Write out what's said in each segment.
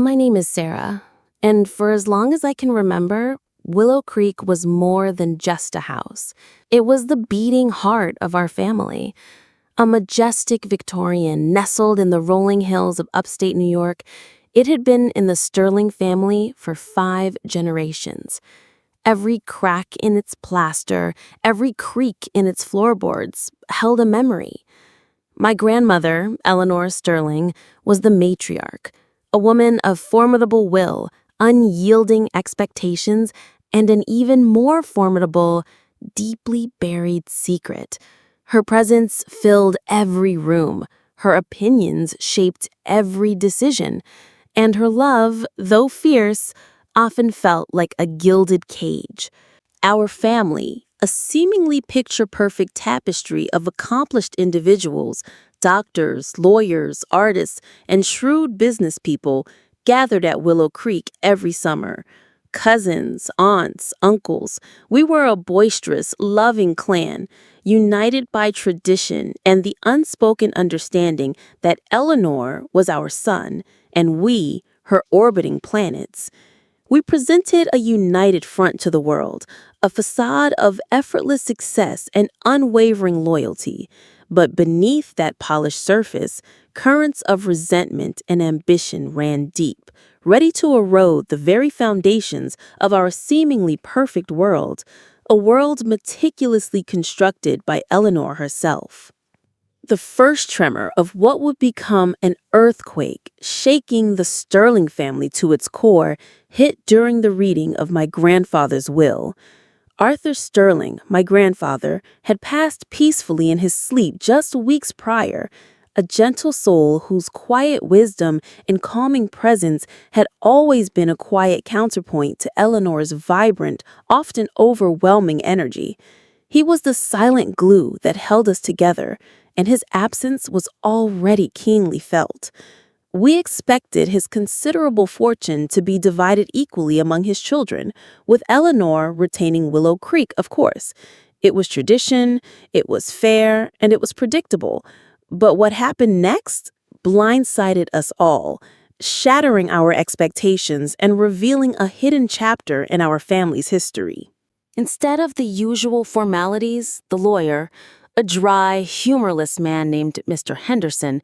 My name is Sarah, and for as long as I can remember, Willow Creek was more than just a house. It was the beating heart of our family. A majestic Victorian nestled in the rolling hills of upstate New York, it had been in the Sterling family for 5 generations. Every crack in its plaster, every creak in its floorboards held a memory. My grandmother, Eleanor Sterling, was the matriarch, a woman of formidable will, unyielding expectations, and an even more formidable, deeply buried secret. Her presence filled every room, her opinions shaped every decision, and her love, though fierce, often felt like a gilded cage. Our family, a seemingly picture-perfect tapestry of accomplished individuals, doctors, lawyers, artists, and shrewd business people, gathered at Willow Creek every summer. Cousins, aunts, uncles, we were a boisterous, loving clan, united by tradition and the unspoken understanding that Eleanor was our sun, and we, her orbiting planets. We presented a united front to the world, a facade of effortless success and unwavering loyalty. But beneath that polished surface, currents of resentment and ambition ran deep, ready to erode the very foundations of our seemingly perfect world, a world meticulously constructed by Eleanor herself. The first tremor of what would become an earthquake, shaking the Sterling family to its core, hit during the reading of my grandfather's will. Arthur Sterling, my grandfather, had passed peacefully in his sleep just weeks prior, a gentle soul whose quiet wisdom and calming presence had always been a quiet counterpoint to Eleanor's vibrant, often overwhelming energy. He was the silent glue that held us together, and his absence was already keenly felt. We expected his considerable fortune to be divided equally among his children, with Eleanor retaining Willow Creek, of course. It was tradition, it was fair, and it was predictable. But what happened next blindsided us all, shattering our expectations and revealing a hidden chapter in our family's history. Instead of the usual formalities, the lawyer, a dry, humorless man named Mr. Henderson,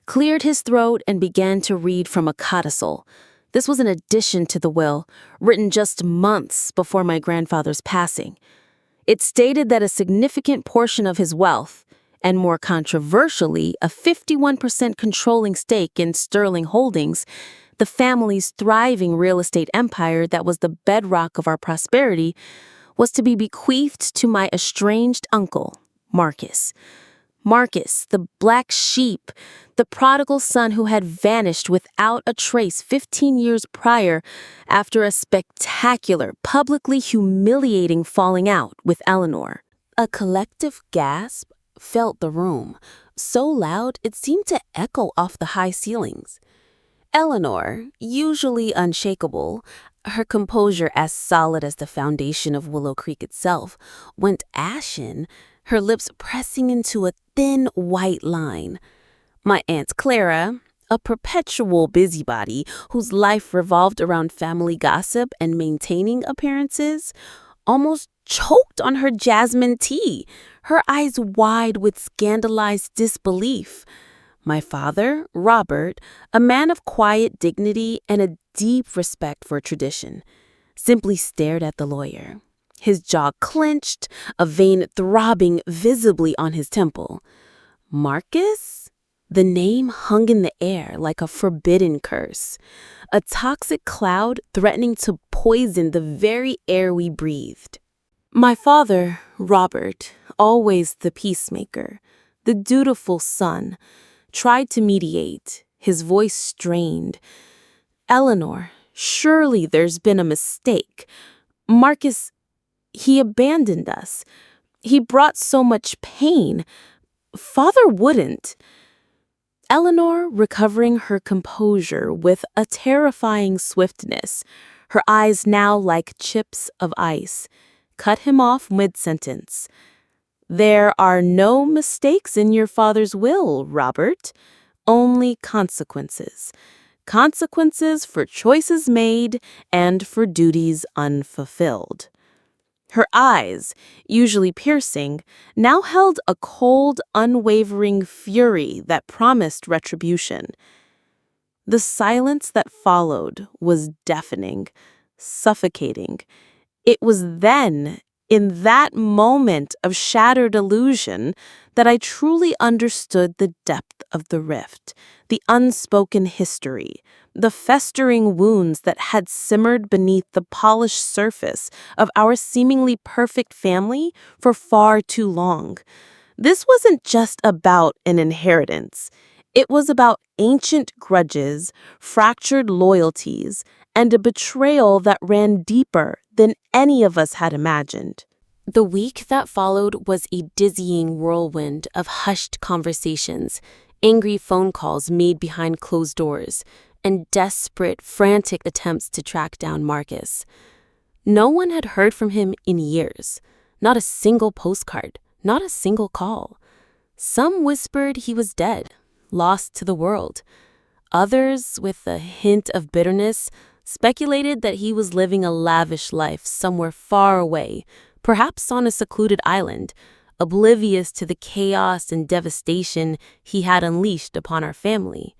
cleared his throat and began to read from a codicil. This was an addition to the will, written just months before my grandfather's passing. It stated that a significant portion of his wealth, and more controversially, a 51% controlling stake in Sterling Holdings, the family's thriving real estate empire that was the bedrock of our prosperity, was to be bequeathed to my estranged uncle, Marcus. Marcus, the black sheep, the prodigal son who had vanished without a trace 15 years prior after a spectacular, publicly humiliating falling out with Eleanor. A collective gasp filled the room, so loud it seemed to echo off the high ceilings. Eleanor, usually unshakable, her composure as solid as the foundation of Willow Creek itself, went ashen, her lips pressing into a thin white line. My Aunt Clara, a perpetual busybody whose life revolved around family gossip and maintaining appearances, almost choked on her jasmine tea, her eyes wide with scandalized disbelief. My father, Robert, a man of quiet dignity and a deep respect for tradition, simply stared at the lawyer, his jaw clenched, a vein throbbing visibly on his temple. Marcus? The name hung in the air like a forbidden curse, a toxic cloud threatening to poison the very air we breathed. My father, Robert, always the peacemaker, the dutiful son, tried to mediate, his voice strained. Eleanor, surely there's been a mistake. Marcus, he abandoned us. He brought so much pain. Father wouldn't. Eleanor, recovering her composure with a terrifying swiftness, her eyes now like chips of ice, cut him off mid-sentence. There are no mistakes in your father's will, Robert. Only consequences. consequences for choices made and for duties unfulfilled. Her eyes, usually piercing, now held a cold, unwavering fury that promised retribution. The silence that followed was deafening, suffocating. It was then, in that moment of shattered illusion, that I truly understood the depth of the rift, the unspoken history, the festering wounds that had simmered beneath the polished surface of our seemingly perfect family for far too long. This wasn't just about an inheritance. It was about ancient grudges, fractured loyalties, and a betrayal that ran deeper than any of us had imagined. The week that followed was a dizzying whirlwind of hushed conversations, angry phone calls made behind closed doors, and desperate, frantic attempts to track down Marcus. No one had heard from him in years. Not a single postcard, not a single call. Some whispered he was dead, lost to the world. Others, with a hint of bitterness, speculated that he was living a lavish life somewhere far away, perhaps on a secluded island, oblivious to the chaos and devastation he had unleashed upon our family.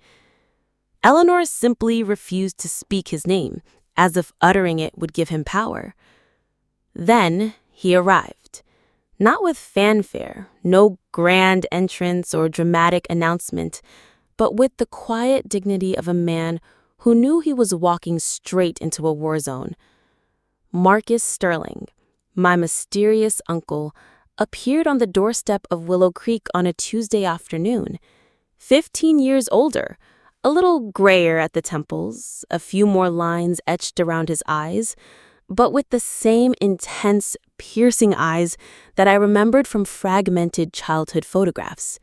Eleanor simply refused to speak his name, as if uttering it would give him power. Then he arrived. Not with fanfare, no grand entrance or dramatic announcement, but with the quiet dignity of a man who knew he was walking straight into a war zone. Marcus Sterling, my mysterious uncle, appeared on the doorstep of Willow Creek on a Tuesday afternoon. 15 years older, a little grayer at the temples, a few more lines etched around his eyes, but with the same intense, piercing eyes that I remembered from fragmented childhood photographs.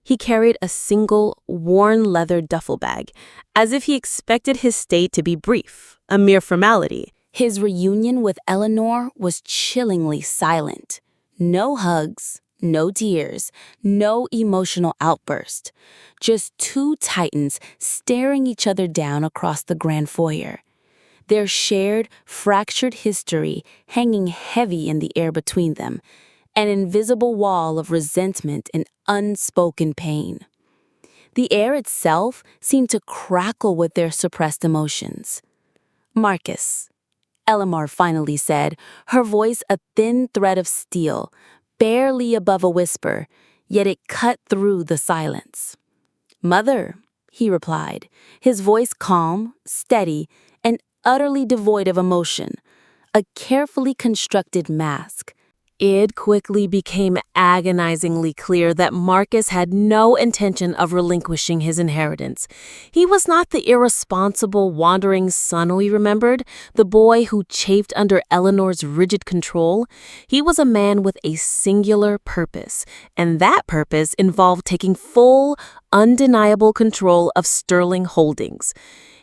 He carried a single, worn leather duffel bag, as if he expected his stay to be brief, a mere formality. His reunion with Eleanor was chillingly silent. No hugs, no tears, no emotional outburst. Just two titans staring each other down across the grand foyer. Their shared, fractured history hanging heavy in the air between them, an invisible wall of resentment and unspoken pain. The air itself seemed to crackle with their suppressed emotions. "Marcus," Eleanor finally said, her voice a thin thread of steel, barely above a whisper, yet it cut through the silence. "Mother," he replied, his voice calm, steady, and utterly devoid of emotion, a carefully constructed mask. It quickly became agonizingly clear that Marcus had no intention of relinquishing his inheritance. He was not the irresponsible, wandering son we remembered, the boy who chafed under Eleanor's rigid control. He was a man with a singular purpose, and that purpose involved taking full, undeniable control of Sterling Holdings.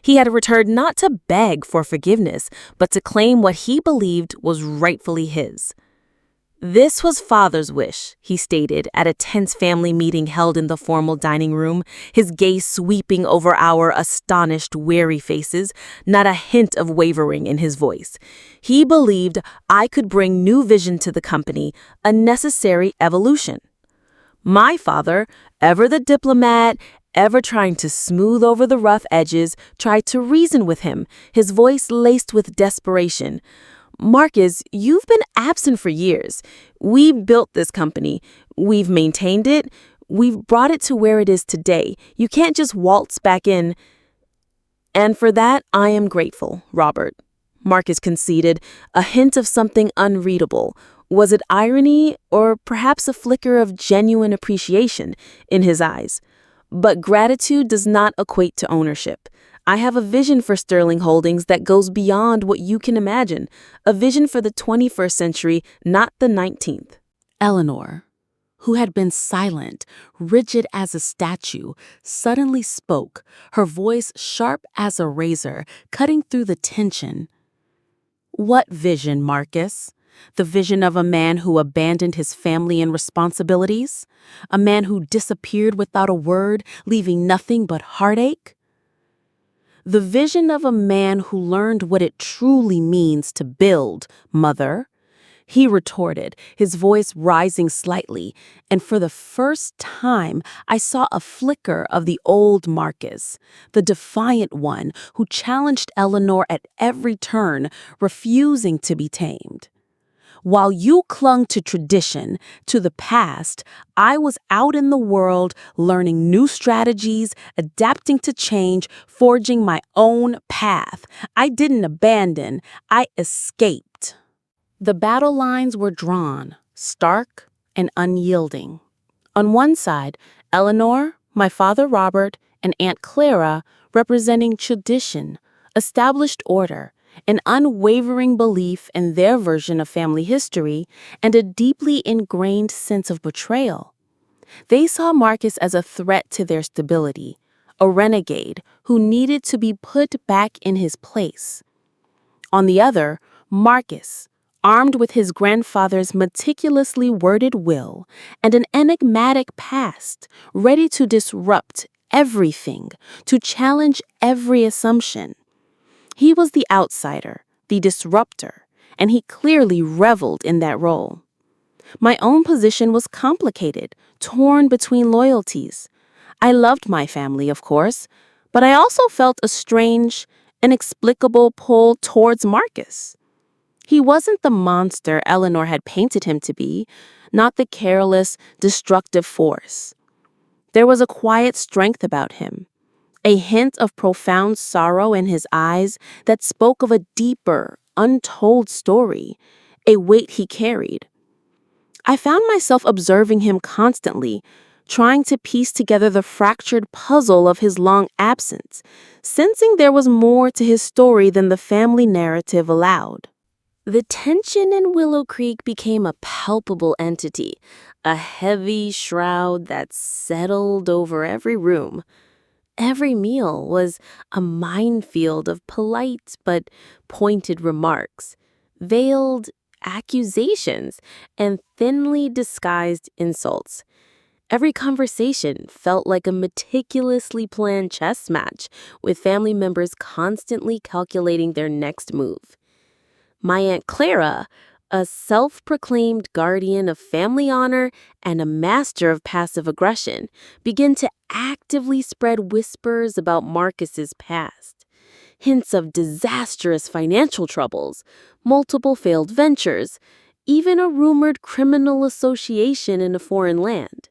He had returned not to beg for forgiveness, but to claim what he believed was rightfully his. "This was Father's wish," he stated at a tense family meeting held in the formal dining room, his gaze sweeping over our astonished, weary faces, not a hint of wavering in his voice. He believed I could bring new vision to the company, a necessary evolution. My father, ever the diplomat, ever trying to smooth over the rough edges, tried to reason with him, his voice laced with desperation. "Marcus, you've been absent for years. We've built this company. We've maintained it. We've brought it to where it is today. You can't just waltz back in." "And for that, I am grateful, Robert," Marcus conceded, a hint of something unreadable. Was it irony or perhaps a flicker of genuine appreciation in his eyes? "But gratitude does not equate to ownership. I have a vision for Sterling Holdings that goes beyond what you can imagine, a vision for the 21st century, not the 19th. Eleanor, who had been silent, rigid as a statue, suddenly spoke, her voice sharp as a razor, cutting through the tension. "What vision, Marcus? The vision of a man who abandoned his family and responsibilities? A man who disappeared without a word, leaving nothing but heartache?" The vision of a man who learned what it truly means to build, mother. He retorted, his voice rising slightly, and for the first time I saw a flicker of the old Marcus, the defiant one who challenged Eleanor at every turn, refusing to be tamed. While you clung to tradition, to the past, I was out in the world learning new strategies, adapting to change, forging my own path. I didn't abandon, I escaped. The battle lines were drawn, stark and unyielding. On one side, Eleanor, my father Robert, and Aunt Clara representing tradition, established order, an unwavering belief in their version of family history, and a deeply ingrained sense of betrayal. They saw Marcus as a threat to their stability, a renegade who needed to be put back in his place. On the other, Marcus, armed with his grandfather's meticulously worded will and an enigmatic past, ready to disrupt everything, to challenge every assumption. He was the outsider, the disruptor, and he clearly reveled in that role. My own position was complicated, torn between loyalties. I loved my family, of course, but I also felt a strange, inexplicable pull towards Marcus. He wasn't the monster Eleanor had painted him to be, not the careless, destructive force. There was a quiet strength about him, a hint of profound sorrow in his eyes that spoke of a deeper, untold story, a weight he carried. I found myself observing him constantly, trying to piece together the fractured puzzle of his long absence, sensing there was more to his story than the family narrative allowed. The tension in Willow Creek became a palpable entity, a heavy shroud that settled over every room. Every meal was a minefield of polite but pointed remarks, veiled accusations, and thinly disguised insults. Every conversation felt like a meticulously planned chess match, with family members constantly calculating their next move. My Aunt Clara, a self-proclaimed guardian of family honor and a master of passive aggression, began to actively spread whispers about Marcus's past. Hints of disastrous financial troubles, multiple failed ventures, even a rumored criminal association in a foreign land.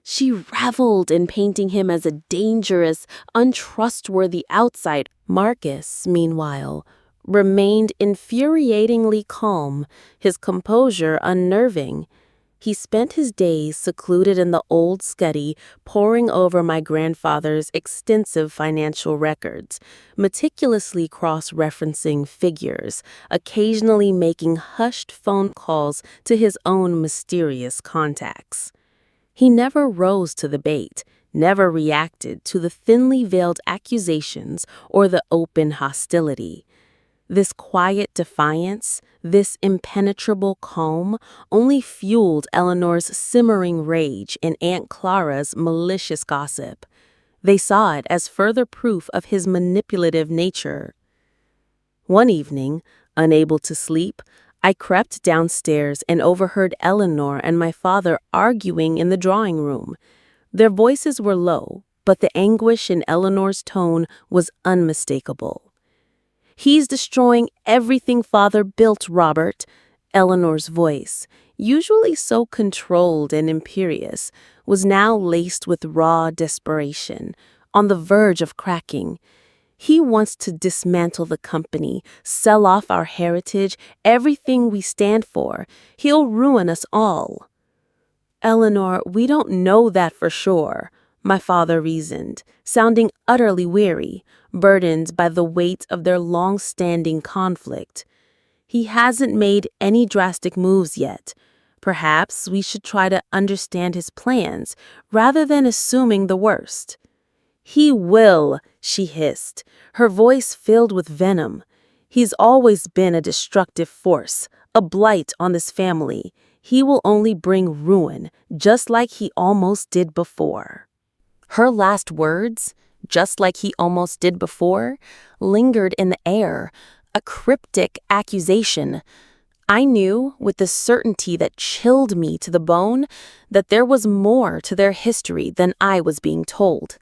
She reveled in painting him as a dangerous, untrustworthy outsider. Marcus, meanwhile, remained infuriatingly calm, his composure unnerving. He spent his days secluded in the old study, poring over my grandfather's extensive financial records, meticulously cross-referencing figures, occasionally making hushed phone calls to his own mysterious contacts. He never rose to the bait, never reacted to the thinly veiled accusations or the open hostility. This quiet defiance, this impenetrable calm, only fueled Eleanor's simmering rage and Aunt Clara's malicious gossip. They saw it as further proof of his manipulative nature. One evening, unable to sleep, I crept downstairs and overheard Eleanor and my father arguing in the drawing room. Their voices were low, but the anguish in Eleanor's tone was unmistakable. "He's destroying everything Father built, Robert." Eleanor's voice, usually so controlled and imperious, was now laced with raw desperation, on the verge of cracking. "He wants to dismantle the company, sell off our heritage, everything we stand for. He'll ruin us all." "Eleanor, we don't know that for sure," my father reasoned, sounding utterly weary, burdened by the weight of their long-standing conflict. "He hasn't made any drastic moves yet. Perhaps we should try to understand his plans, rather than assuming the worst." "He will," she hissed, her voice filled with venom. "He's always been a destructive force, a blight on this family. He will only bring ruin, just like he almost did before." Her last words, just like he almost did before, lingered in the air, a cryptic accusation. I knew, with the certainty that chilled me to the bone, that there was more to their history than I was being told.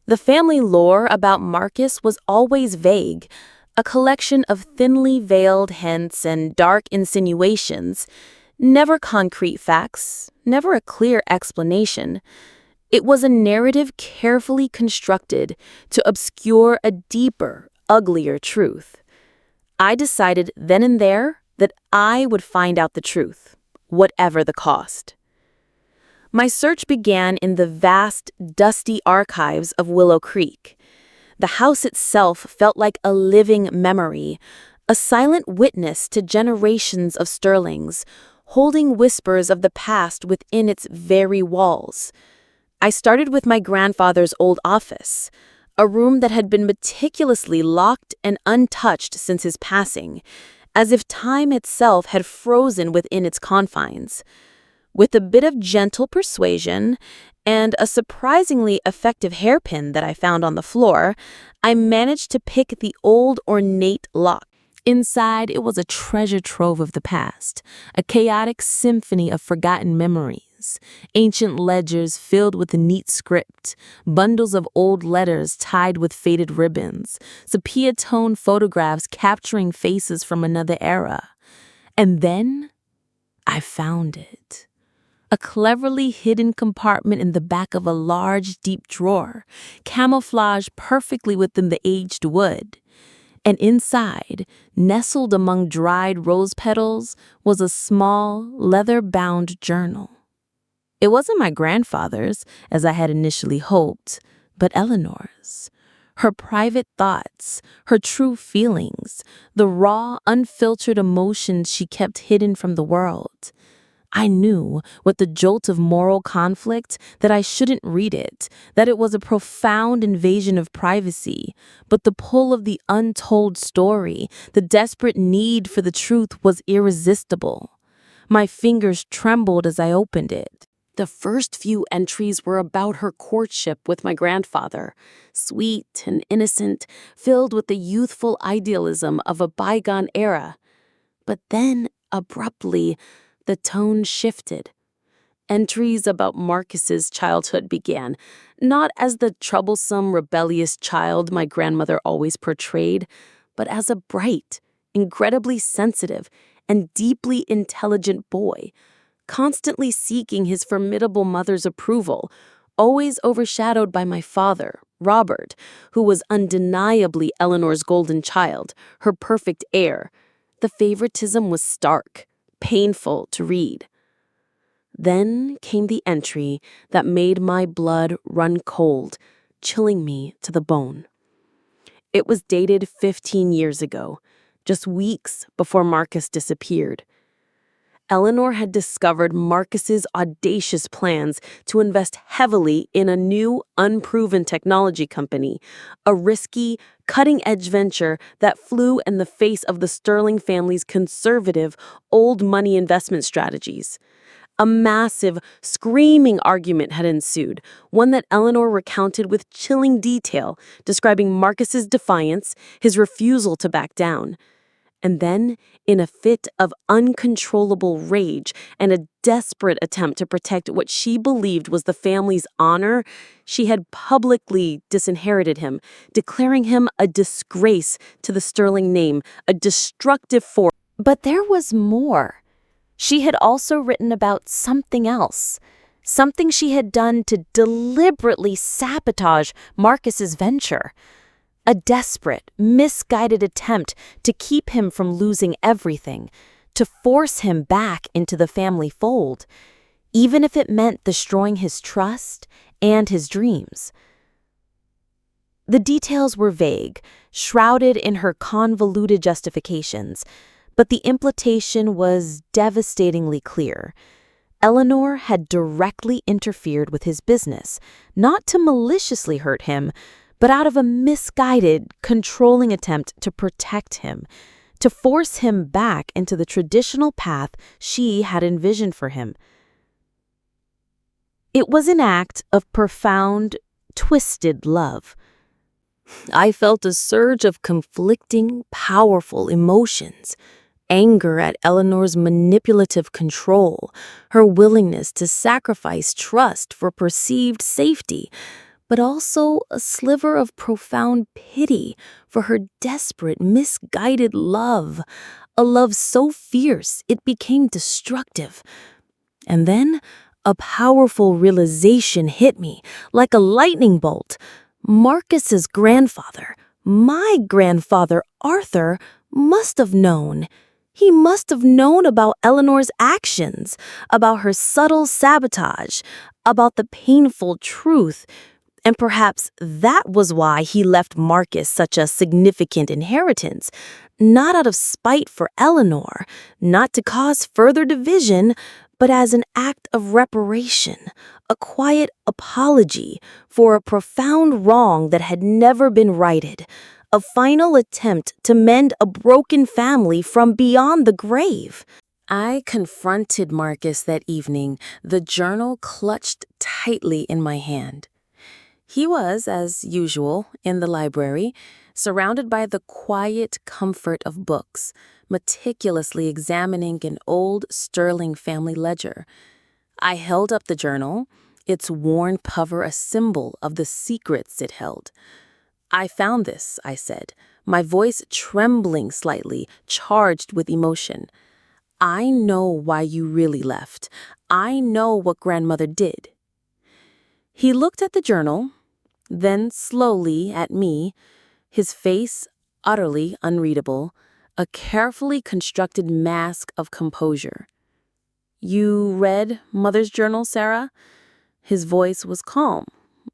The family lore about Marcus was always vague, a collection of thinly veiled hints and dark insinuations, never concrete facts, never a clear explanation. It was a narrative carefully constructed to obscure a deeper, uglier truth. I decided then and there that I would find out the truth, whatever the cost. My search began in the vast, dusty archives of Willow Creek. The house itself felt like a living memory, a silent witness to generations of Sterlings, holding whispers of the past within its very walls. I started with my grandfather's old office, a room that had been meticulously locked and untouched since his passing, as if time itself had frozen within its confines. With a bit of gentle persuasion and a surprisingly effective hairpin that I found on the floor, I managed to pick the old ornate lock. Inside, it was a treasure trove of the past, a chaotic symphony of forgotten memories, ancient ledgers filled with a neat script, bundles of old letters tied with faded ribbons, sepia-tone photographs capturing faces from another era. And then I found it. A cleverly hidden compartment in the back of a large, deep drawer, camouflaged perfectly within the aged wood. And inside, nestled among dried rose petals, was a small, leather-bound journal. It wasn't my grandfather's, as I had initially hoped, but Eleanor's. Her private thoughts, her true feelings, the raw, unfiltered emotions she kept hidden from the world. I knew, with the jolt of moral conflict, that I shouldn't read it, that it was a profound invasion of privacy, but the pull of the untold story, the desperate need for the truth was irresistible. My fingers trembled as I opened it. The first few entries were about her courtship with my grandfather, sweet and innocent, filled with the youthful idealism of a bygone era. But then, abruptly, the tone shifted. Entries about Marcus's childhood began, not as the troublesome, rebellious child my grandmother always portrayed, but as a bright, incredibly sensitive, and deeply intelligent boy, constantly seeking his formidable mother's approval, always overshadowed by my father, Robert, who was undeniably Eleanor's golden child, her perfect heir. The favoritism was stark, painful to read. Then came the entry that made my blood run cold, chilling me to the bone. It was dated 15 years ago, just weeks before Marcus disappeared. Eleanor had discovered Marcus's audacious plans to invest heavily in a new, unproven technology company, a risky, cutting-edge venture that flew in the face of the Sterling family's conservative, old-money investment strategies. A massive, screaming argument had ensued, one that Eleanor recounted with chilling detail, describing Marcus's defiance, his refusal to back down. And then, in a fit of uncontrollable rage and a desperate attempt to protect what she believed was the family's honor, she had publicly disinherited him, declaring him a disgrace to the Sterling name, a destructive force. But there was more. She had also written about something else, something she had done to deliberately sabotage Marcus's venture. A desperate, misguided attempt to keep him from losing everything, to force him back into the family fold, even if it meant destroying his trust and his dreams. The details were vague, shrouded in her convoluted justifications, but the implication was devastatingly clear. Eleanor had directly interfered with his business, not to maliciously hurt him, but out of a misguided, controlling attempt to protect him, to force him back into the traditional path she had envisioned for him. It was an act of profound, twisted love. I felt a surge of conflicting, powerful emotions. Anger at Eleanor's manipulative control, her willingness to sacrifice trust for perceived safety, but also a sliver of profound pity for her desperate, misguided love, a love so fierce it became destructive. And then a powerful realization hit me, like a lightning bolt. Marcus's grandfather, my grandfather Arthur, must have known. He must have known about Eleanor's actions, about her subtle sabotage, about the painful truth. And perhaps that was why he left Marcus such a significant inheritance, not out of spite for Eleanor, not to cause further division, but as an act of reparation, a quiet apology for a profound wrong that had never been righted, a final attempt to mend a broken family from beyond the grave. I confronted Marcus that evening, the journal clutched tightly in my hand. He was, as usual, in the library, surrounded by the quiet comfort of books, meticulously examining an old Sterling family ledger. I held up the journal, its worn cover a symbol of the secrets it held. "I found this," I said, my voice trembling slightly, charged with emotion. "I know why you really left. I know what grandmother did." He looked at the journal, then slowly at me, his face utterly unreadable, a carefully constructed mask of composure. "You read Mother's journal, Sarah?" His voice was calm,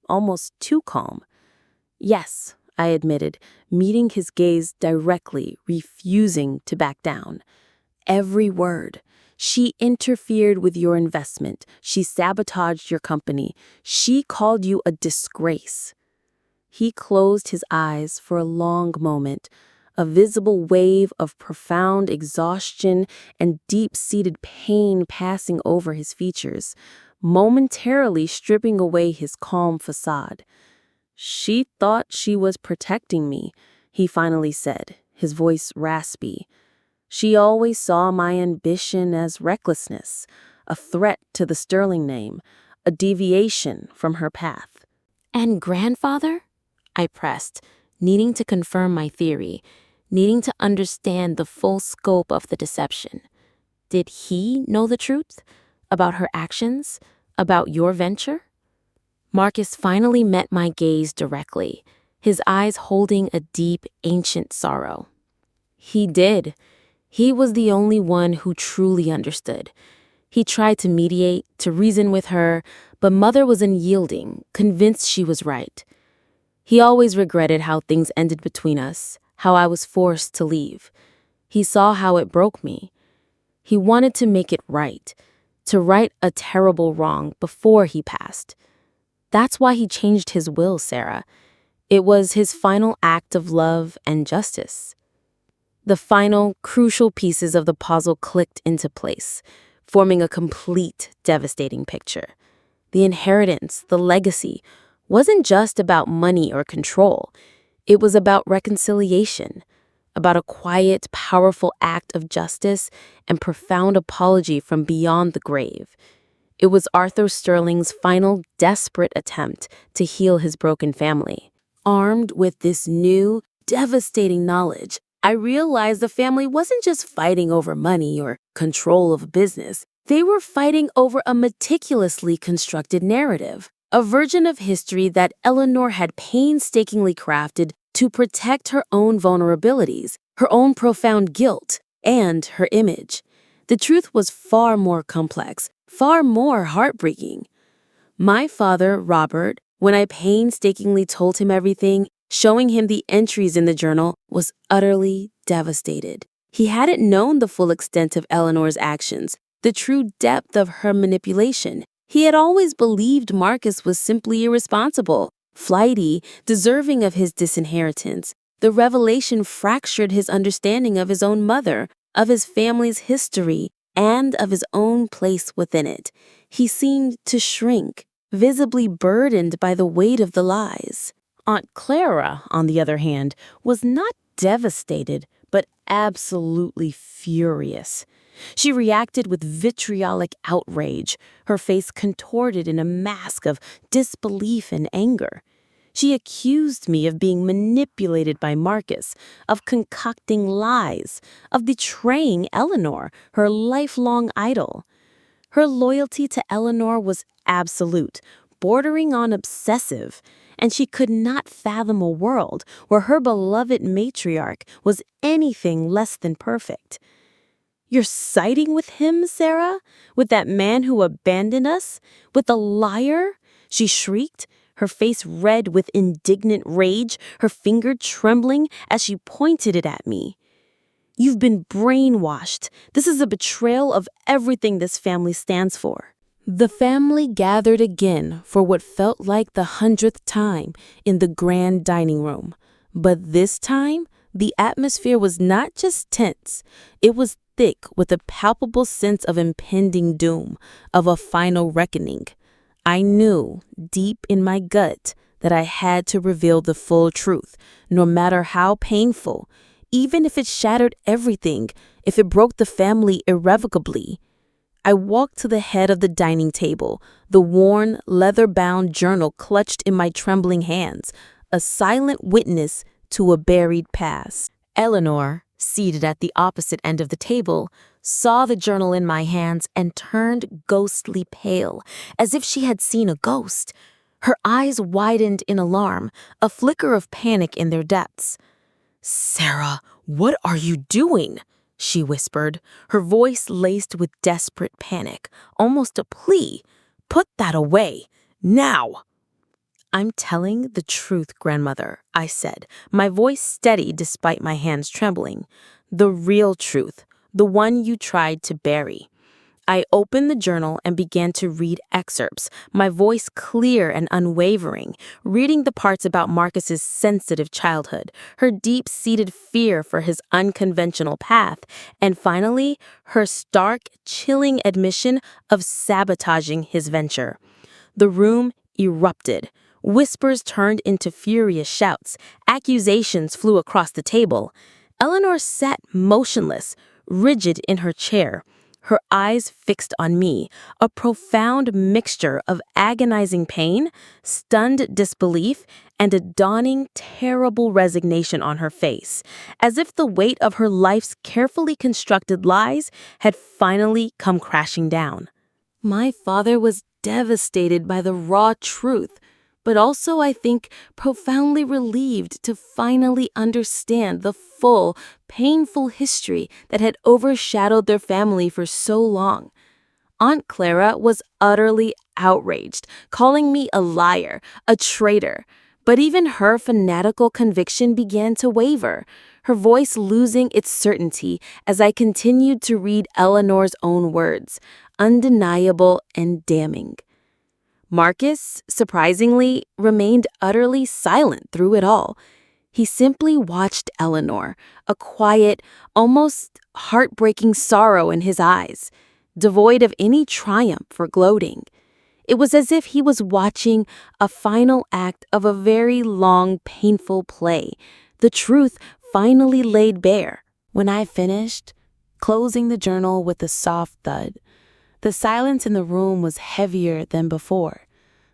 almost too calm. "Yes," I admitted, meeting his gaze directly, refusing to back down. "Every word. She interfered with your investment. She sabotaged your company. She called you a disgrace." He closed his eyes for a long moment, a visible wave of profound exhaustion and deep-seated pain passing over his features, momentarily stripping away his calm facade. "She thought she was protecting me," he finally said, his voice raspy. "She always saw my ambition as recklessness, a threat to the Sterling name, a deviation from her path." "And grandfather?" I pressed, needing to confirm my theory, needing to understand the full scope of the deception. Did he know the truth? About her actions? About your venture? Marcus finally met my gaze directly, his eyes holding a deep, ancient sorrow. He did. He was the only one who truly understood. He tried to mediate, to reason with her, but Mother was unyielding, convinced she was right. He always regretted how things ended between us, how I was forced to leave. He saw how it broke me. He wanted to make it right, to right a terrible wrong before he passed. That's why he changed his will, Sarah. It was his final act of love and justice. The final, crucial pieces of the puzzle clicked into place, forming a complete, devastating picture. The inheritance, the legacy, wasn't just about money or control. It was about reconciliation, about a quiet, powerful act of justice and profound apology from beyond the grave. It was Arthur Sterling's final, desperate attempt to heal his broken family. Armed with this new, devastating knowledge, I realized the family wasn't just fighting over money or control of a business. They were fighting over a meticulously constructed narrative, a version of history that Eleanor had painstakingly crafted to protect her own vulnerabilities, her own profound guilt, and her image. The truth was far more complex, far more heartbreaking. My father, Robert, when I painstakingly told him everything, showing him the entries in the journal, was utterly devastated. He hadn't known the full extent of Eleanor's actions, the true depth of her manipulation. He had always believed Marcus was simply irresponsible, flighty, deserving of his disinheritance. The revelation fractured his understanding of his own mother, of his family's history, and of his own place within it. He seemed to shrink, visibly burdened by the weight of the lies. Aunt Clara, on the other hand, was not devastated, but absolutely furious. She reacted with vitriolic outrage, her face contorted in a mask of disbelief and anger. She accused me of being manipulated by Marcus, of concocting lies, of betraying Eleanor, her lifelong idol. Her loyalty to Eleanor was absolute, bordering on obsessive, and she could not fathom a world where her beloved matriarch was anything less than perfect. "You're siding with him, Sarah? With that man who abandoned us? With a liar?" she shrieked, her face red with indignant rage, her finger trembling as she pointed it at me. "You've been brainwashed. This is a betrayal of everything this family stands for." The family gathered again for what felt like the 100th time in the grand dining room. But this time, the atmosphere was not just tense. It was thick with a palpable sense of impending doom, of a final reckoning. I knew, deep in my gut, that I had to reveal the full truth, no matter how painful, even if it shattered everything, if it broke the family irrevocably. I walked to the head of the dining table, the worn, leather-bound journal clutched in my trembling hands, a silent witness to a buried past. Eleanor, seated at the opposite end of the table, saw the journal in my hands and turned ghostly pale, as if she had seen a ghost. Her eyes widened in alarm, a flicker of panic in their depths. "Sarah, what are you doing?" she whispered, her voice laced with desperate panic, almost a plea. "Put that away, now!" "I'm telling the truth, grandmother," I said, my voice steady despite my hands trembling. "The real truth, the one you tried to bury." I opened the journal and began to read excerpts, my voice clear and unwavering, reading the parts about Marcus's sensitive childhood, her deep-seated fear for his unconventional path, and finally, her stark, chilling admission of sabotaging his venture. The room erupted. Whispers turned into furious shouts. Accusations flew across the table. Eleanor sat motionless, rigid in her chair, her eyes fixed on me, a profound mixture of agonizing pain, stunned disbelief, and a dawning, terrible resignation on her face, as if the weight of her life's carefully constructed lies had finally come crashing down. My father was devastated by the raw truth, but also, I think, profoundly relieved to finally understand the full, painful history that had overshadowed their family for so long. Aunt Clara was utterly outraged, calling me a liar, a traitor. But even her fanatical conviction began to waver, her voice losing its certainty as I continued to read Eleanor's own words, undeniable and damning. Marcus, surprisingly, remained utterly silent through it all. He simply watched Eleanor, a quiet, almost heartbreaking sorrow in his eyes, devoid of any triumph or gloating. It was as if he was watching a final act of a very long, painful play, the truth finally laid bare. When I finished, closing the journal with a soft thud, the silence in the room was heavier than before,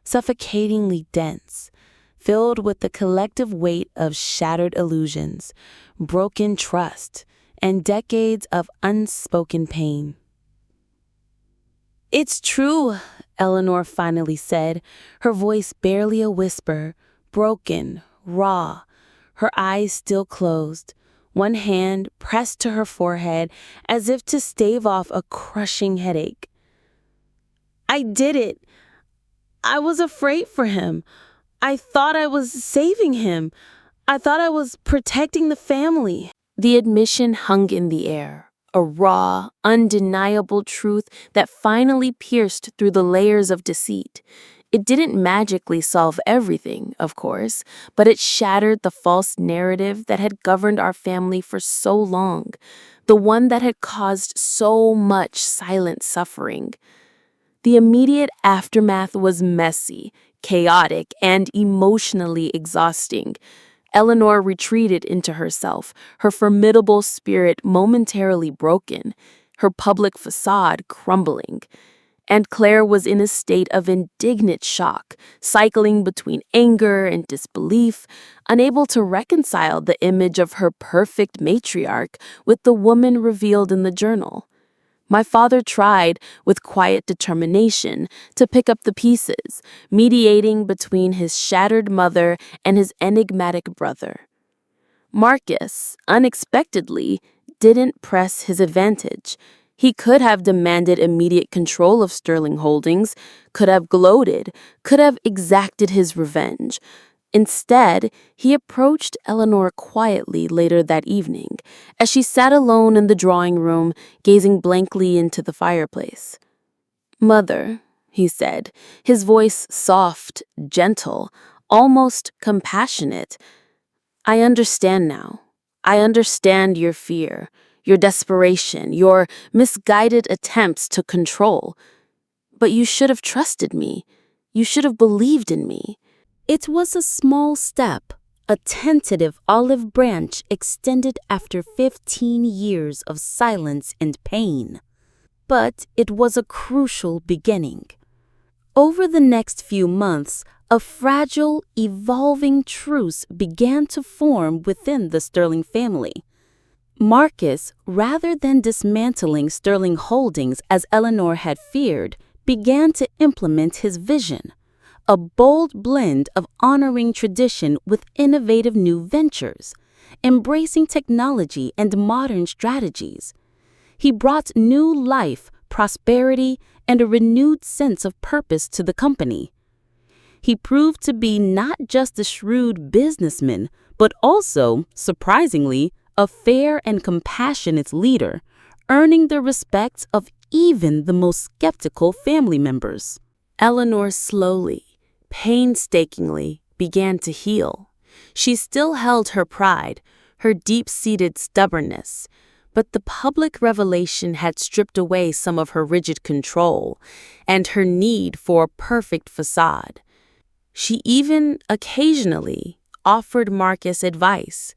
suffocatingly dense, filled with the collective weight of shattered illusions, broken trust, and decades of unspoken pain. "It's true," Eleanor finally said, her voice barely a whisper, broken, raw, her eyes still closed, one hand pressed to her forehead as if to stave off a crushing headache. "I did it. I was afraid for him. I thought I was saving him. I thought I was protecting the family." The admission hung in the air, a raw, undeniable truth that finally pierced through the layers of deceit. It didn't magically solve everything, of course, but it shattered the false narrative that had governed our family for so long, the one that had caused so much silent suffering. The immediate aftermath was messy, chaotic, and emotionally exhausting. Eleanor retreated into herself, her formidable spirit momentarily broken, her public facade crumbling. And Claire was in a state of indignant shock, cycling between anger and disbelief, unable to reconcile the image of her perfect matriarch with the woman revealed in the journal. My father tried, with quiet determination, to pick up the pieces, mediating between his shattered mother and his enigmatic brother. Marcus, unexpectedly, didn't press his advantage. He could have demanded immediate control of Sterling Holdings, could have gloated, could have exacted his revenge. Instead, he approached Eleanor quietly later that evening, as she sat alone in the drawing room, gazing blankly into the fireplace. "Mother," he said, his voice soft, gentle, almost compassionate, "I understand now. I understand your fear, your desperation, your misguided attempts to control. But you should have trusted me. You should have believed in me." It was a small step, a tentative olive branch extended after 15 years of silence and pain. But it was a crucial beginning. Over the next few months, a fragile, evolving truce began to form within the Sterling family. Marcus, rather than dismantling Sterling Holdings as Eleanor had feared, began to implement his vision. A bold blend of honoring tradition with innovative new ventures, embracing technology and modern strategies. He brought new life, prosperity, and a renewed sense of purpose to the company. He proved to be not just a shrewd businessman, but also, surprisingly, a fair and compassionate leader, earning the respect of even the most skeptical family members. Eleanor slowly, painstakingly, began to heal. She still held her pride, her deep-seated stubbornness, but the public revelation had stripped away some of her rigid control and her need for a perfect facade. She even occasionally offered Marcus advice,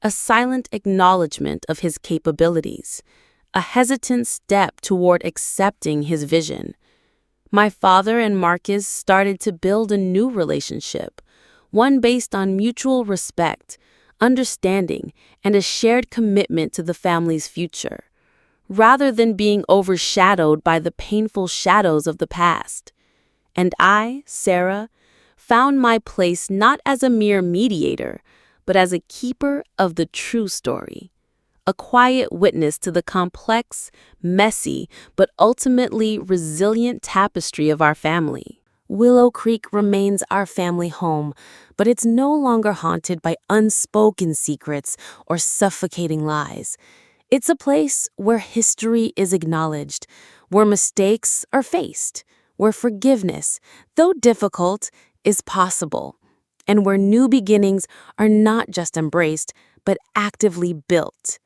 a silent acknowledgement of his capabilities, a hesitant step toward accepting his vision. My father and Marcus started to build a new relationship, one based on mutual respect, understanding, and a shared commitment to the family's future, rather than being overshadowed by the painful shadows of the past. And I, Sarah, found my place not as a mere mediator, but as a keeper of the true story, a quiet witness to the complex, messy, but ultimately resilient tapestry of our family. Willow Creek remains our family home, but it's no longer haunted by unspoken secrets or suffocating lies. It's a place where history is acknowledged, where mistakes are faced, where forgiveness, though difficult, is possible, and where new beginnings are not just embraced, but actively built.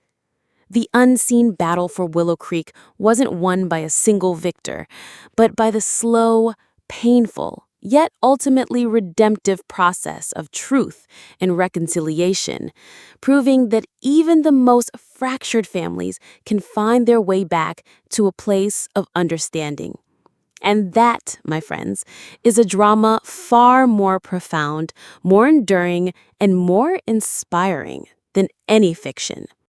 The unseen battle for Willow Creek wasn't won by a single victor, but by the slow, painful, yet ultimately redemptive process of truth and reconciliation, proving that even the most fractured families can find their way back to a place of understanding. And that, my friends, is a drama far more profound, more enduring, and more inspiring than any fiction.